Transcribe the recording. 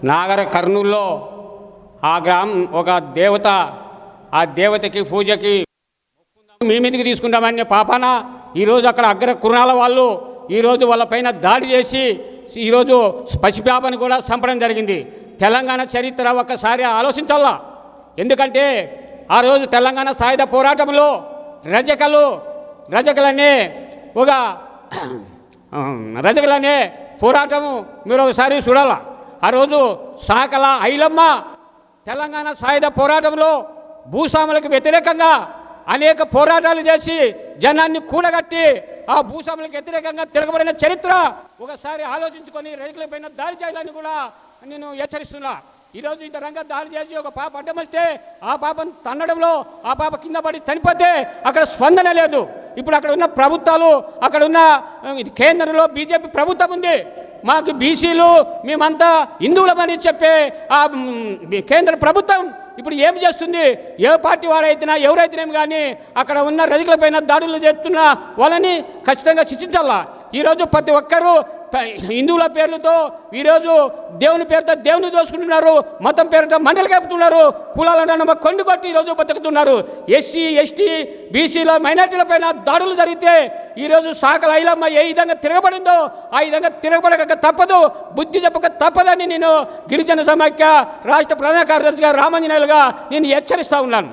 నాగర కర్నూల్లో ఆ గ్రామం ఒక దేవత, ఆ దేవతకి పూజకి మీ మీదకి తీసుకుంటామని పాపాన ఈరోజు అక్కడ అగ్ర కుర్రాల వాళ్ళు ఈరోజు వాళ్ళపైన దాడి చేసి ఈరోజు పసిపాపని కూడా చంపడం జరిగింది. తెలంగాణ చరిత్ర ఒక్కసారి ఆలోచించాలా. ఎందుకంటే ఆ రోజు తెలంగాణ సాయుధ పోరాటంలో రజకులనే పోరాటము మీరు ఒకసారి చూడాల. ఆ రోజు సాకల ఐలమ్మ తెలంగాణ సాయుధ పోరాటంలో భూస్వాములకు వ్యతిరేకంగా అనేక పోరాటాలు చేసి జనాన్ని కూడగట్టి ఆ భూస్వాములకు వ్యతిరేకంగా తిరగబడిన చరిత్ర ఒకసారి ఆలోచించుకొని రైతులపైన దాడి చేయాలని కూడా నేను హెచ్చరిస్తున్నా. ఈరోజు ఇంత రంగా దాడి చేసి ఒక పాప అడ్డం వస్తే ఆ పాపను తన్నడంలో ఆ పాప కింద పడి చనిపోతే అక్కడ స్పందన లేదు. ఇప్పుడు అక్కడ ఉన్న ప్రభుత్వాలు, అక్కడ ఉన్న కేంద్రంలో బీజేపీ ప్రభుత్వం ఉంది. మాకు బీసీలు మేమంతా హిందువులమని చెప్పే ఆ కేంద్ర ప్రభుత్వం ఇప్పుడు ఏం చేస్తుంది? ఏ పార్టీ వాడైతున్నా ఎవరైతేనేమి కానీ అక్కడ ఉన్న రజకులపైన దాడులు చేస్తున్న వాళ్ళని ఖచ్చితంగా శిక్షించాలా. ఈరోజు ప్రతి ఒక్కరూ హిందువుల పేర్లతో ఈరోజు దేవుని పేరుతో దేవుని దోసుకుంటున్నారు, మతం పేరుతో మండలి కప్పుతున్నారు, కులాలను కొండు కొట్టి ఈరోజు బతుకుతున్నారు. ఎస్సీ ఎస్టీ బీసీల మైనార్టీల పైన దాడులు జరిగితే ఈరోజు సాకల ఐలమ్మ ఏ విధంగా తిరగబడిందో ఆ విధంగా తిరగబడక తప్పదు, బుద్ధి చెప్పక తప్పదని నేను గిరిజన సమాఖ్య రాష్ట్ర ప్రధాన కార్యదర్శిగా రామాంజనేయులుగా నేను హెచ్చరిస్తూ ఉన్నాను.